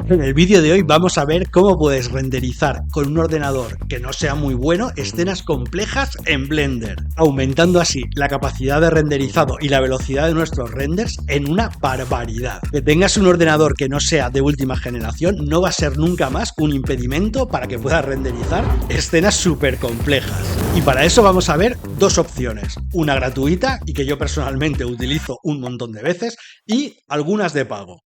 En el vídeo de hoy vamos a ver cómo puedes renderizar con un ordenador que no sea muy bueno escenas complejas en Blender, aumentando así la capacidad de renderizado y la velocidad de nuestros renders en una barbaridad. Que tengas un ordenador que no sea de última generación no va a ser nunca más un impedimento para que puedas renderizar escenas súper complejas. Y para eso vamos a ver dos opciones, una gratuita y que yo personalmente utilizo un montón de veces y algunas de pago.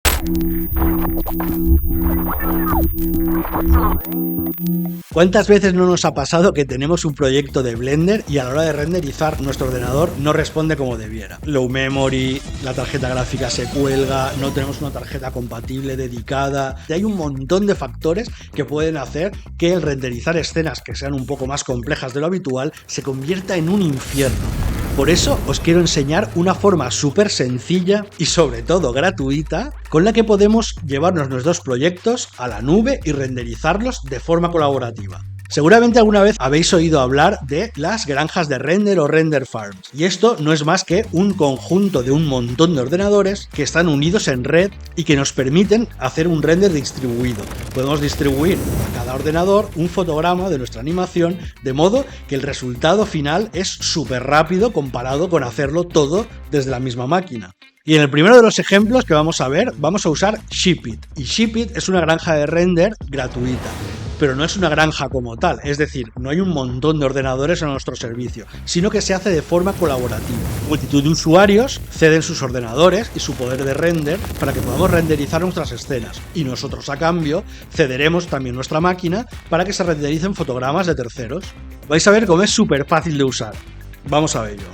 ¿Cuántas veces no nos ha pasado que tenemos un proyecto de Blender y a la hora de renderizar nuestro ordenador no responde como debiera? Low memory, la tarjeta gráfica se cuelga, no tenemos una tarjeta compatible dedicada. Y hay un montón de factores que pueden hacer que el renderizar escenas que sean un poco más complejas de lo habitual se convierta en un infierno. Por eso os quiero enseñar una forma súper sencilla y sobre todo gratuita con la que podemos llevarnos nuestros proyectos a la nube y renderizarlos de forma colaborativa. Seguramente alguna vez habéis oído hablar de las granjas de render o render farms, y esto no es más que un conjunto de un montón de ordenadores que están unidos en red y que nos permiten hacer un render distribuido. Podemos distribuir a cada ordenador un fotograma de nuestra animación, de modo que el resultado final es súper rápido comparado con hacerlo todo desde la misma máquina. Y en el primero de los ejemplos que vamos a ver, vamos a usar Shipit. Y Shipit es una granja de render gratuita, pero no es una granja como tal, es decir, no hay un montón de ordenadores en nuestro servicio, sino que se hace de forma colaborativa. Multitud de usuarios ceden sus ordenadores y su poder de render para que podamos renderizar nuestras escenas, y nosotros a cambio cederemos también nuestra máquina para que se rendericen fotogramas de terceros. Vais a ver cómo es súper fácil de usar. Vamos a ello.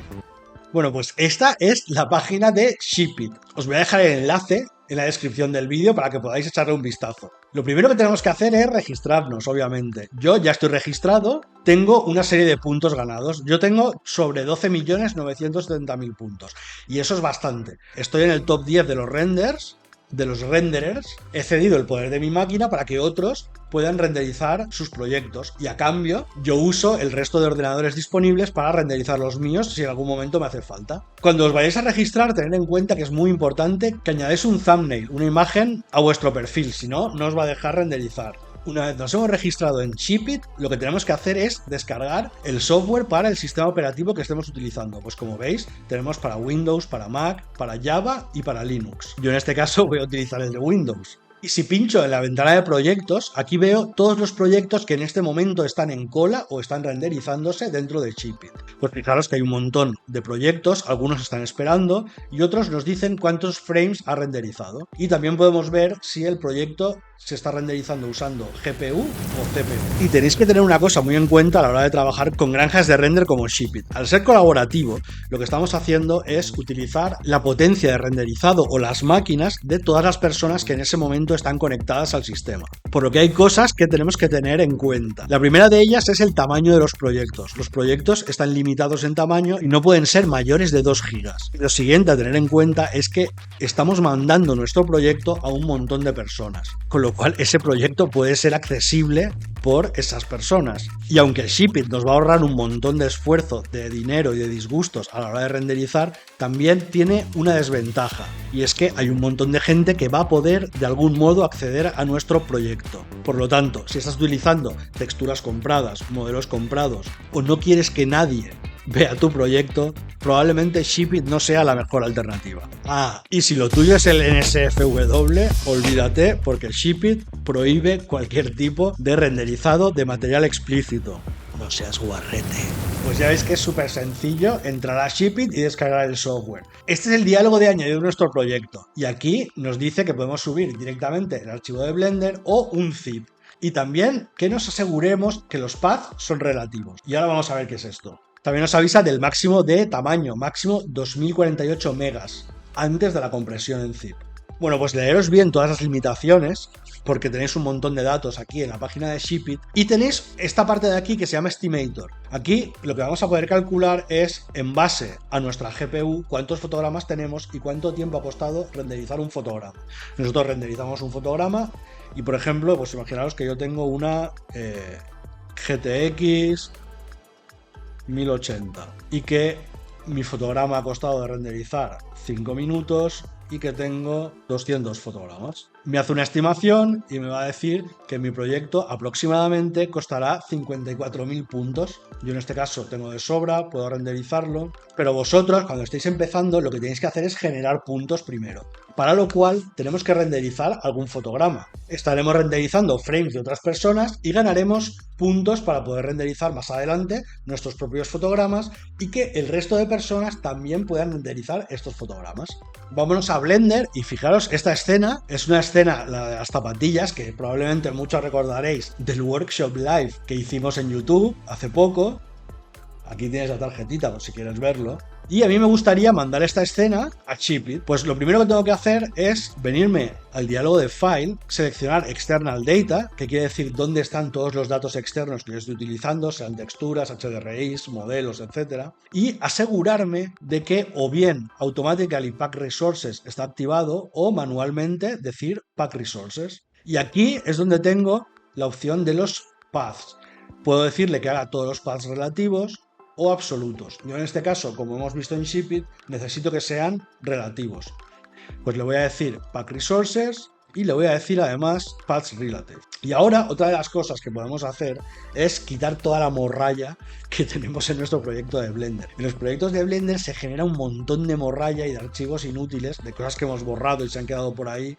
Bueno, pues esta es la página de Shipit. Os voy a dejar el enlace en la descripción del vídeo para que podáis echarle un vistazo. Lo primero que tenemos que hacer es registrarnos, obviamente. Yo ya estoy registrado, tengo una serie de puntos ganados. Yo tengo sobre 12.970.000 puntos. Y eso es bastante. Estoy en el top 10 de los renders, de los renderers. He cedido el poder de mi máquina para que otros puedan renderizar sus proyectos, y a cambio yo uso el resto de ordenadores disponibles para renderizar los míos si en algún momento me hace falta. Cuando os vayáis a registrar, tened en cuenta que es muy importante que añadáis un thumbnail, una imagen a vuestro perfil, si no, no os va a dejar renderizar. Una vez nos hemos registrado en Shipit, lo que tenemos que hacer es descargar el software para el sistema operativo que estemos utilizando. Pues como veis, tenemos para Windows, para Mac, para Java y para Linux. Yo en este caso voy a utilizar el de Windows. Y si pincho en la ventana de proyectos, aquí veo todos los proyectos que en este momento están en cola o están renderizándose dentro de Shipit. Pues fijaros que hay un montón de proyectos, algunos están esperando y otros nos dicen cuántos frames ha renderizado. Y también podemos ver si el proyecto se está renderizando usando GPU o CPU. Y tenéis que tener una cosa muy en cuenta a la hora de trabajar con granjas de render como Shipit. Al ser colaborativo, lo que estamos haciendo es utilizar la potencia de renderizado o las máquinas de todas las personas que en ese momento están conectadas al sistema. Por lo que hay cosas que tenemos que tener en cuenta. La primera de ellas es el tamaño de los proyectos. Los proyectos están limitados en tamaño y no pueden ser mayores de 2 gigas. Lo siguiente a tener en cuenta es que estamos mandando nuestro proyecto a un montón de personas, con lo cual ese proyecto puede ser accesible por esas personas. Y aunque Shipit nos va a ahorrar un montón de esfuerzo, de dinero y de disgustos a la hora de renderizar, también tiene una desventaja, y es que hay un montón de gente que va a poder de algún modo acceder a nuestro proyecto. Por lo tanto, si estás utilizando texturas compradas, modelos comprados, o no quieres que nadie vea tu proyecto, probablemente Shipit no sea la mejor alternativa. Y si lo tuyo es el NSFW, olvídate, porque Shipit prohíbe cualquier tipo de renderizado de material explícito. No seas guarrete. Pues ya veis que es súper sencillo entrar a Shipit y descargar el software. Este es el diálogo de añadir nuestro proyecto, y aquí nos dice que podemos subir directamente el archivo de Blender o un zip. Y también que nos aseguremos que los paths son relativos. Y ahora vamos a ver qué es esto. También nos avisa del máximo de tamaño, máximo 2048 megas, antes de la compresión en zip. Bueno, pues leeros bien todas las limitaciones, porque tenéis un montón de datos aquí en la página de Shipit, y tenéis esta parte de aquí que se llama Estimator. Aquí lo que vamos a poder calcular es, en base a nuestra GPU, cuántos fotogramas tenemos y cuánto tiempo ha costado renderizar un fotograma. Nosotros renderizamos un fotograma y, por ejemplo, pues imaginaos que yo tengo una GTX 1080 y que mi fotograma ha costado de renderizar 5 minutos y que tengo 200 fotogramas. me hace una estimación y me va a decir que mi proyecto aproximadamente costará 54.000 puntos. Yo en este caso tengo de sobra, puedo renderizarlo, pero vosotros cuando estéis empezando lo que tenéis que hacer es generar puntos primero, para lo cual tenemos que renderizar algún fotograma. Estaremos renderizando frames de otras personas y ganaremos puntos para poder renderizar más adelante nuestros propios fotogramas y que el resto de personas también puedan renderizar estos fotogramas. Vámonos a Blender y fijaros, esta escena es una escena, la de las zapatillas, que probablemente muchos recordaréis del workshop live que hicimos en YouTube hace poco. Aquí tienes la tarjetita por si quieres verlo. Y a mí me gustaría mandar esta escena a Shipit. Pues lo primero que tengo que hacer es venirme al diálogo de File, seleccionar External Data, que quiere decir dónde están todos los datos externos que yo estoy utilizando, sean texturas, HDRIs, modelos, etc. Y asegurarme de que o bien Automatically Pack Resources está activado o manualmente decir Pack Resources. Y aquí es donde tengo la opción de los paths. Puedo decirle que haga todos los paths relativos o absolutos. Yo en este caso, como hemos visto en Shipit, necesito que sean relativos. Pues le voy a decir Pack Resources y le voy a decir además Paths Relative. Y ahora otra de las cosas que podemos hacer es quitar toda la morralla que tenemos en nuestro proyecto de Blender. En los proyectos de Blender se genera un montón de morralla y de archivos inútiles, de cosas que hemos borrado y se han quedado por ahí.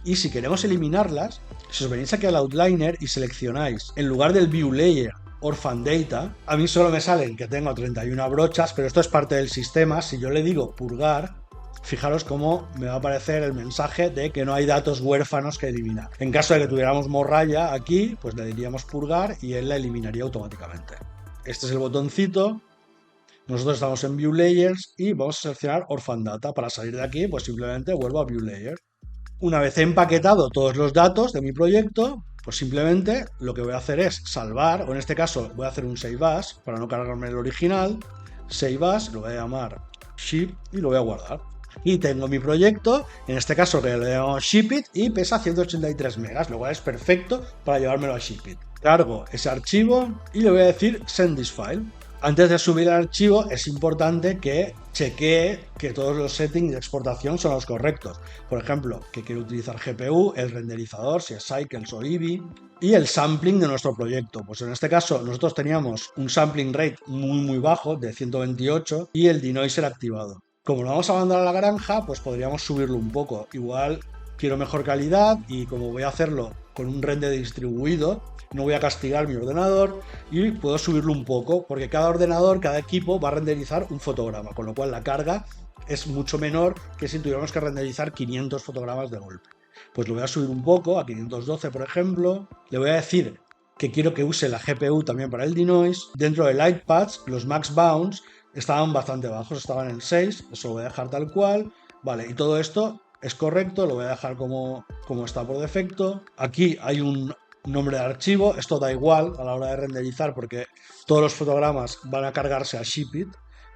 Y si queremos eliminarlas, si os venís aquí al Outliner y seleccionáis, en lugar del View Layer, Orphan Data, a mí solo me salen que tengo 31 brochas, pero esto es parte del sistema. Si yo le digo purgar, fijaros cómo me va a aparecer el mensaje de que no hay datos huérfanos que eliminar. En caso de que tuviéramos morralla aquí, pues le diríamos purgar y él la eliminaría automáticamente. Este es el botoncito. Nosotros estamos en View Layers y vamos a seleccionar Orphan Data. Para salir de aquí, pues simplemente vuelvo a View Layer. Una vez he empaquetado todos los datos de mi proyecto, pues simplemente lo que voy a hacer es salvar, o en este caso voy a hacer un Save As para no cargarme el original. Save As, lo voy a llamar Ship y lo voy a guardar. Y tengo mi proyecto, en este caso que le llamo Shipit y pesa 183 megas, lo cual es perfecto para llevármelo a Shipit. Cargo ese archivo y le voy a decir Send this file. Antes de subir el archivo es importante que chequee que todos los settings de exportación son los correctos. Por ejemplo, que quiero utilizar GPU, el renderizador, si es Cycles o Eevee, y el sampling de nuestro proyecto. Pues en este caso nosotros teníamos un sampling rate muy bajo de 128 y el denoiser activado. Como lo vamos a mandar a la granja, pues podríamos subirlo un poco. Igual quiero mejor calidad y como voy a hacerlo con un render distribuido, no voy a castigar mi ordenador y puedo subirlo un poco, porque cada ordenador, cada equipo va a renderizar un fotograma, con lo cual la carga es mucho menor que si tuviéramos que renderizar 500 fotogramas de golpe. Pues lo voy a subir un poco, a 512 por ejemplo. Le voy a decir que quiero que use la GPU también para el denoise. Dentro de Lightpaths, los max bounds estaban bastante bajos, estaban en 6, eso lo voy a dejar tal cual. Vale, y todo esto es correcto, lo voy a dejar como está por defecto. Aquí hay un nombre de archivo, esto da igual a la hora de renderizar porque todos los fotogramas van a cargarse a Shipit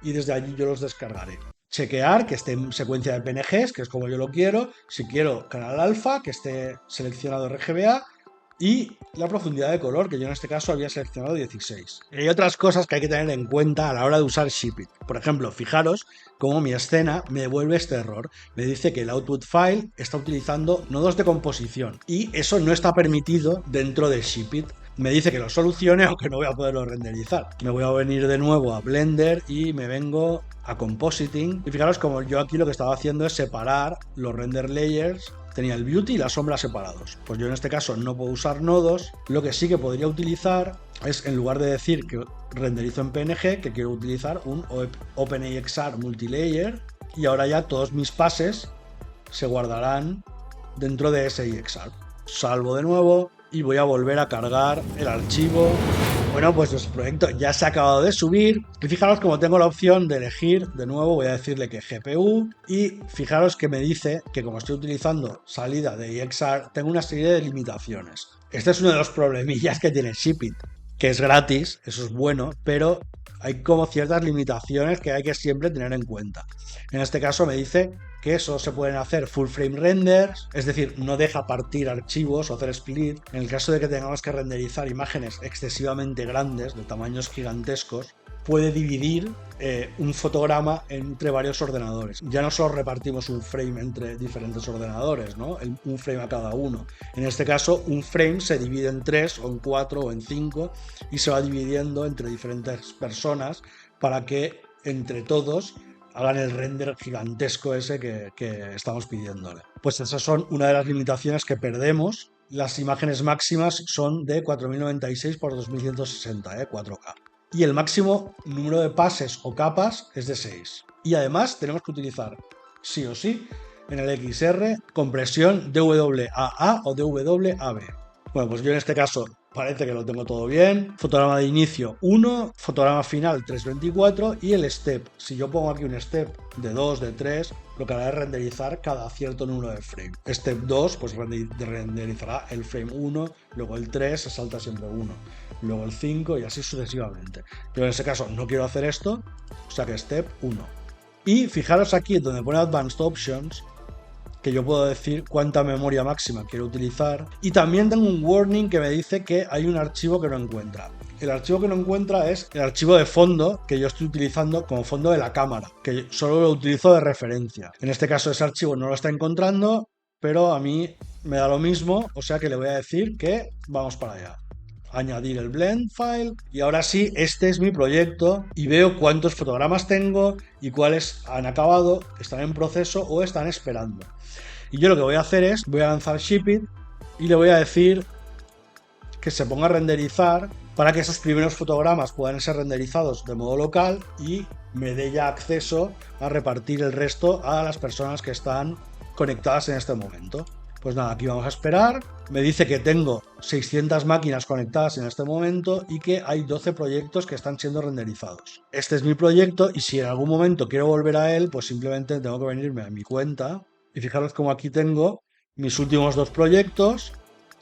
y desde allí yo los descargaré. Chequear que esté en secuencia de PNGs, que es como yo lo quiero. Si quiero canal alfa, que esté seleccionado RGBA. Y la profundidad de color, que yo en este caso había seleccionado 16. Y hay otras cosas que hay que tener en cuenta a la hora de usar Shipit. Por ejemplo, fijaros cómo mi escena me devuelve este error. Me dice que el output file está utilizando nodos de composición y eso no está permitido dentro de Shipit. Me dice que lo solucione, aunque no voy a poderlo renderizar. Me voy a venir de nuevo a Blender y me vengo a Compositing. Y fijaros como yo aquí lo que estaba haciendo es separar los render layers. Tenía el beauty y la sombra separados. Pues yo en este caso no puedo usar nodos. Lo que sí que podría utilizar es, en lugar de decir que renderizo en PNG, que quiero utilizar un OpenEXR multilayer. Y ahora ya todos mis pases se guardarán dentro de ese EXR. Salvo de nuevo y voy a volver a cargar el archivo. Bueno, pues nuestro proyecto ya se ha acabado de subir y fijaros como tengo la opción de elegir, de nuevo voy a decirle que GPU y fijaros que me dice que como estoy utilizando salida de EXR tengo una serie de limitaciones. Este es uno de los problemillas que tiene Shipit, que es gratis, eso es bueno, pero hay como ciertas limitaciones que hay que siempre tener en cuenta. En este caso me dice que solo se pueden hacer full frame renders, es decir, no deja partir archivos o hacer split. En el caso de que tengamos que renderizar imágenes excesivamente grandes, de tamaños gigantescos, puede dividir un fotograma entre varios ordenadores. Ya no solo repartimos un frame entre diferentes ordenadores, ¿no? Un frame a cada uno. En este caso, un frame se divide en 3 o en 4 o en 5 y se va dividiendo entre diferentes personas para que entre todos hagan el render gigantesco ese que estamos pidiéndole. Pues esas son una de las limitaciones que perdemos. Las imágenes máximas son de 4096 por 2160, 4K. Y el máximo número de pases o capas es de 6. Y además tenemos que utilizar, sí o sí, en el XR, compresión DWAA o DWAB. Bueno, pues yo en este caso parece que lo tengo todo bien. Fotograma de inicio 1, fotograma final 324 y el step. Si yo pongo aquí un step de 2, de 3, lo que hará es renderizar cada cierto número de frame. Step 2, pues renderizará el frame 1, luego el 3 se salta siempre 1, luego el 5 y así sucesivamente. Pero en ese caso no quiero hacer esto, o sea que step 1. Y fijaros aquí donde pone Advanced Options, que yo puedo decir cuánta memoria máxima quiero utilizar, y también tengo un warning que me dice que hay un archivo que no encuentra. El archivo que no encuentra es el archivo de fondo que yo estoy utilizando como fondo de la cámara, que solo lo utilizo de referencia. En este caso ese archivo no lo está encontrando, pero a mí me da lo mismo, o sea que le voy a decir que vamos para allá. Añadir el blend file y ahora sí, este es mi proyecto y veo cuántos fotogramas tengo y cuáles han acabado, están en proceso o están esperando. Y yo lo que voy a hacer es, voy a lanzar Shipit y le voy a decir que se ponga a renderizar para que esos primeros fotogramas puedan ser renderizados de modo local y me dé ya acceso a repartir el resto a las personas que están conectadas en este momento. Pues nada, aquí vamos a esperar. Me dice que tengo 600 máquinas conectadas en este momento y que hay 12 proyectos que están siendo renderizados. Este es mi proyecto y si en algún momento quiero volver a él, pues simplemente tengo que venirme a mi cuenta. Y fijaros como aquí tengo mis últimos 2 proyectos.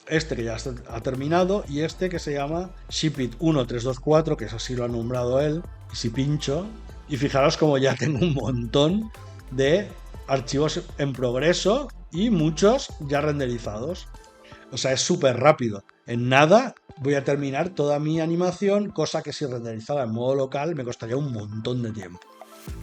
Este que ya ha terminado y este que se llama Shipit 1324, que es así lo ha nombrado él. Y si pincho, y fijaros como ya tengo un montón de archivos en progreso y muchos ya renderizados. O sea, es súper rápido. En nada voy a terminar toda mi animación, cosa que si renderizada en modo local me costaría un montón de tiempo.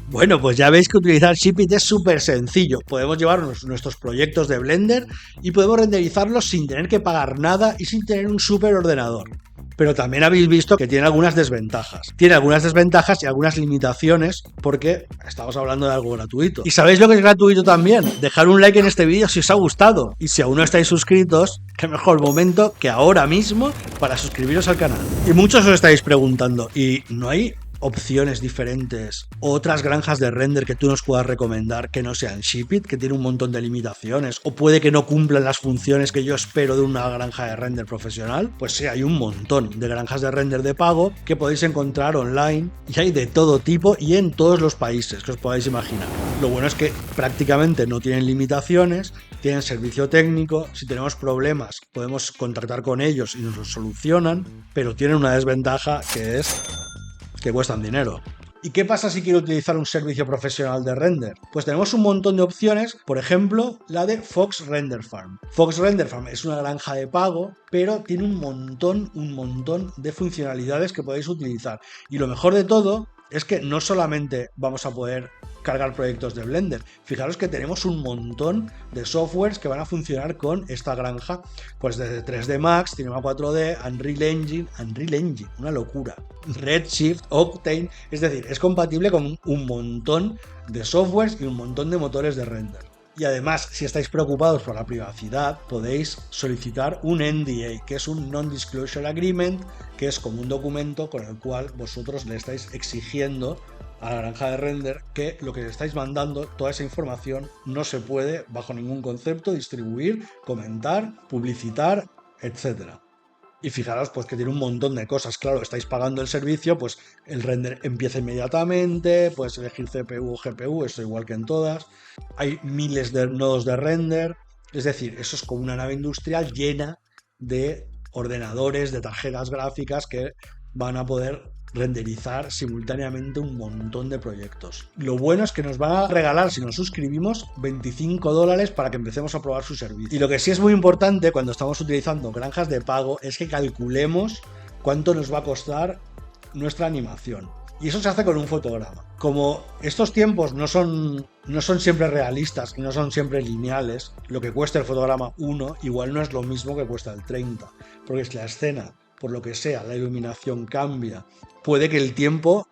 Bueno, pues ya veis que utilizar Shipit es súper sencillo. Podemos llevarnos nuestros proyectos de Blender y podemos renderizarlos sin tener que pagar nada y sin tener un súper ordenador. Pero también habéis visto que tiene algunas desventajas. Tiene algunas desventajas y algunas limitaciones porque estamos hablando de algo gratuito. ¿Y sabéis lo que es gratuito también? Dejar un like en este vídeo si os ha gustado. Y si aún no estáis suscritos, qué mejor momento que ahora mismo para suscribiros al canal. Y muchos os estáis preguntando, ¿y no hay opciones diferentes o otras granjas de render que tú nos puedas recomendar que no sean Shipit, que tiene un montón de limitaciones o puede que no cumplan las funciones que yo espero de una granja de render profesional? Pues sí, hay un montón de granjas de render de pago que podéis encontrar online y hay de todo tipo y en todos los países que os podáis imaginar. Lo bueno es que prácticamente no tienen limitaciones, tienen servicio técnico, si tenemos problemas podemos contactar con ellos y nos los solucionan, pero tienen una desventaja que es que cuestan dinero. ¿Y qué pasa si quiero utilizar un servicio profesional de render? Pues tenemos un montón de opciones, por ejemplo, la de Fox Render Farm. Fox Render Farm es una granja de pago, pero tiene un montón de funcionalidades que podéis utilizar. Y lo mejor de todo es que no solamente vamos a poder cargar proyectos de Blender, fijaros que tenemos un montón de softwares que van a funcionar con esta granja, pues desde 3D Max, Cinema 4D, Unreal Engine, una locura, Redshift, Octane, es decir, es compatible con un montón de softwares y un montón de motores de render. Y además, si estáis preocupados por la privacidad, podéis solicitar un NDA, que es un Non-Disclosure Agreement, que es como un documento con el cual vosotros le estáis exigiendo a la granja de render que lo que le estáis mandando, toda esa información, no se puede, bajo ningún concepto, distribuir, comentar, publicitar, etc. Y fijaros pues que tiene un montón de cosas. Claro, estáis pagando el servicio, pues el render empieza inmediatamente, puedes elegir CPU o GPU, eso igual que en todas. Hay miles de nodos de render, es decir, eso es como una nave industrial llena de ordenadores, de tarjetas gráficas que van a poder renderizar simultáneamente un montón de proyectos. Lo bueno es que nos van a regalar, si nos suscribimos, $25 para que empecemos a probar su servicio. Y lo que sí es muy importante cuando estamos utilizando granjas de pago es que calculemos cuánto nos va a costar nuestra animación. Y eso se hace con un fotograma. Como estos tiempos no son siempre realistas y no son siempre lineales, lo que cuesta el fotograma 1 igual no es lo mismo que cuesta el 30. Porque si la escena, por lo que sea, la iluminación cambia, puede que el tiempo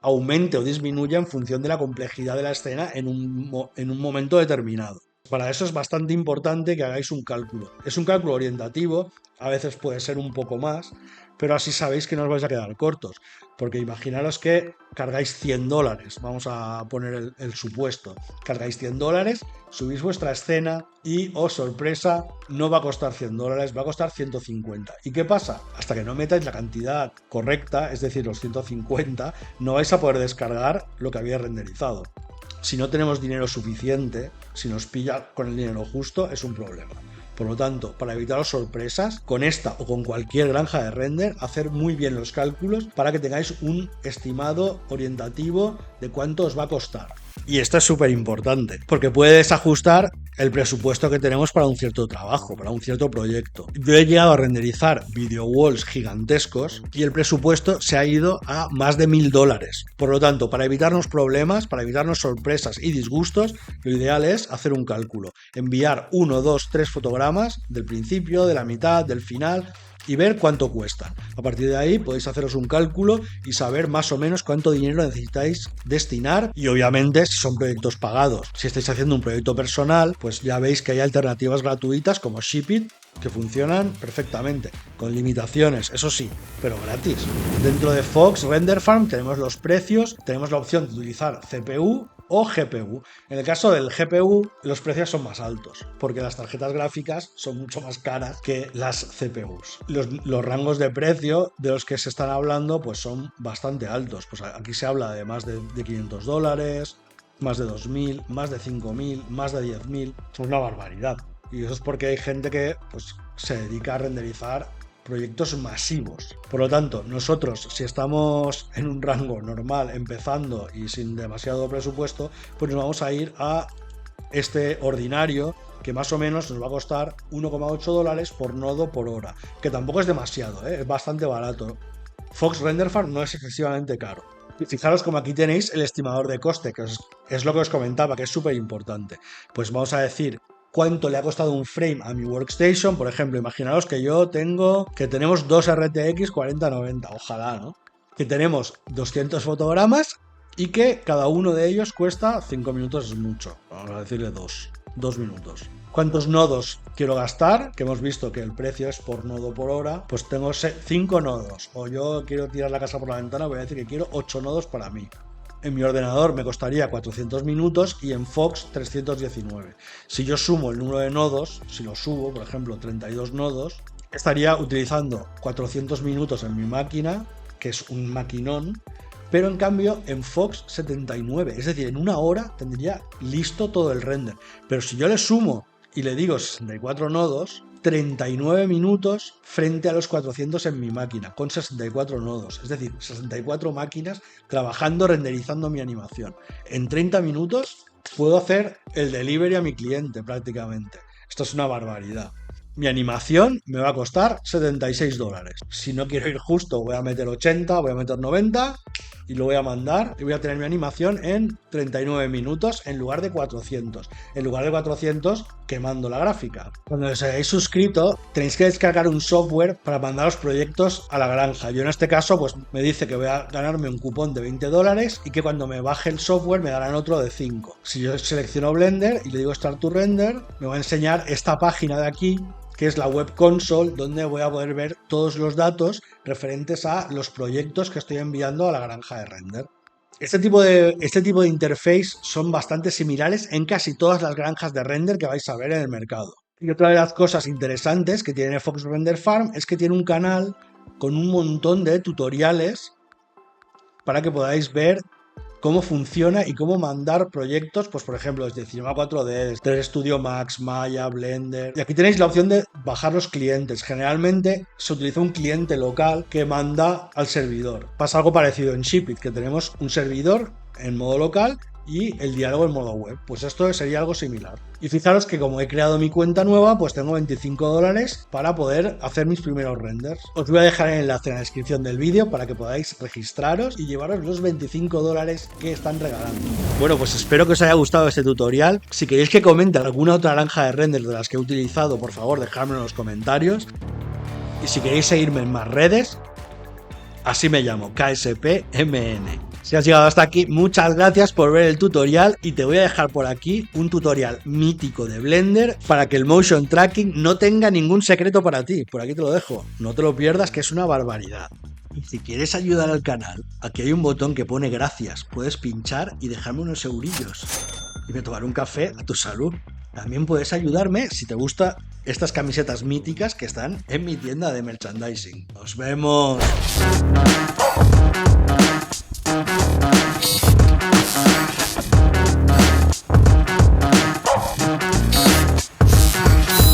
aumente o disminuya en función de la complejidad de la escena en un momento determinado. Para eso es bastante importante que hagáis un cálculo. Es un cálculo orientativo, a veces puede ser un poco más, pero así sabéis que no os vais a quedar cortos. Porque imaginaros que cargáis $100, vamos a poner el supuesto. Cargáis $100, subís vuestra escena y, oh sorpresa, no va a costar $100, va a costar 150. ¿Y qué pasa? Hasta que no metáis la cantidad correcta, es decir, los 150, no vais a poder descargar lo que habéis renderizado. Si no tenemos dinero suficiente, si nos pilla con el dinero justo, es un problema. Por lo tanto, para evitaros sorpresas, con esta o con cualquier granja de render, hacer muy bien los cálculos para que tengáis un estimado orientativo de cuánto os va a costar. Y esto es súper importante, porque puede desajustar el presupuesto que tenemos para un cierto trabajo, para un cierto proyecto. Yo he llegado a renderizar video walls gigantescos y el presupuesto se ha ido a más de $1000. Por lo tanto, para evitarnos problemas, para evitarnos sorpresas y disgustos, lo ideal es hacer un cálculo, enviar 1, 2, 3 fotogramas del principio, de la mitad, del final, y ver cuánto cuestan. A partir de ahí podéis haceros un cálculo y saber más o menos cuánto dinero necesitáis destinar, y obviamente si son proyectos pagados. Si estáis haciendo un proyecto personal, pues ya veis que hay alternativas gratuitas como Shipit que funcionan perfectamente, con limitaciones, eso sí, pero gratis. Dentro de Fox Render Farm tenemos los precios, tenemos la opción de utilizar CPU o GPU. En el caso del GPU, los precios son más altos, porque las tarjetas gráficas son mucho más caras que las CPUs. Los rangos de precio de los que se están hablando pues son bastante altos. Pues aquí se habla de más de $500, más de 2000, más de 5000, más de 10000. Es una barbaridad. Y eso es porque hay gente que pues, se dedica a renderizar proyectos masivos. Por lo tanto, nosotros, si estamos en un rango normal, empezando y sin demasiado presupuesto, pues nos vamos a ir a este ordinario, que más o menos nos va a costar $1,8 por nodo por hora, que tampoco es demasiado, es bastante barato. Fox Render Farm no es excesivamente caro. Y fijaros como aquí tenéis el estimador de coste, que es lo que os comentaba, que es súper importante. Pues vamos a decir cuánto le ha costado un frame a mi workstation. Por ejemplo, imaginaos que tenemos dos RTX 4090, ojalá, ¿no? Que tenemos 200 fotogramas y que cada uno de ellos cuesta 5 minutos, es mucho. Vamos a decirle 2 minutos. ¿Cuántos nodos quiero gastar? Que hemos visto que el precio es por nodo por hora. Pues tengo 5 nodos. O yo quiero tirar la casa por la ventana, voy a decir que quiero 8 nodos para mí. En mi ordenador me costaría 400 minutos y en Fox 319. Si yo sumo el número de nodos, si lo subo, por ejemplo, 32 nodos, estaría utilizando 400 minutos en mi máquina, que es un maquinón, pero en cambio en Fox 79. Es decir, en una hora tendría listo todo el render. Pero si yo le sumo y le digo 64 nodos, 39 minutos frente a los 400 en mi máquina, con 64 nodos, es decir, 64 máquinas trabajando, renderizando mi animación. En 30 minutos puedo hacer el delivery a mi cliente prácticamente. Esto es una barbaridad. Mi animación me va a costar $76. Si no quiero ir justo, voy a meter 80, voy a meter 90 y lo voy a mandar y voy a tener mi animación en 39 minutos en lugar de 400. En lugar de 400 que mando la gráfica. Cuando os hayáis suscrito, tenéis que descargar un software para mandar los proyectos a la granja. Yo en este caso, pues me dice que voy a ganarme un cupón de $20 y que cuando me baje el software me darán otro de 5. Si yo selecciono Blender y le digo Start to Render, me va a enseñar esta página de aquí, que es la web console, donde voy a poder ver todos los datos referentes a los proyectos que estoy enviando a la granja de render. Este tipo de interface son bastante similares en casi todas las granjas de render que vais a ver en el mercado. Y otra de las cosas interesantes que tiene Fox Render Farm es que tiene un canal con un montón de tutoriales para que podáis ver cómo funciona y cómo mandar proyectos, pues por ejemplo desde Cinema 4D, desde Studio Max, Maya, Blender. Y aquí tenéis la opción de bajar los clientes. Generalmente se utiliza un cliente local que manda al servidor. Pasa algo parecido en Shipit, que tenemos un servidor en modo local y el diálogo en modo web. Pues esto sería algo similar. Y fijaros que como he creado mi cuenta nueva, pues tengo $25 para poder hacer mis primeros renders. Os voy a dejar el enlace en la descripción del vídeo para que podáis registraros y llevaros los $25 que están regalando. Bueno, pues espero que os haya gustado este tutorial. Si queréis que comente alguna otra granja de renders de las que he utilizado, por favor, dejadmelo en los comentarios. Y si queréis seguirme en más redes, así me llamo, KSPMN. Si has llegado hasta aquí, muchas gracias por ver el tutorial y te voy a dejar por aquí un tutorial mítico de Blender para que el motion tracking no tenga ningún secreto para ti. Por aquí te lo dejo, no te lo pierdas, que es una barbaridad. Y si quieres ayudar al canal, aquí hay un botón que pone gracias, puedes pinchar y dejarme unos eurillos y me tomaré un café a tu salud. También puedes ayudarme si te gustan estas camisetas míticas que están en mi tienda de merchandising. ¡Nos vemos!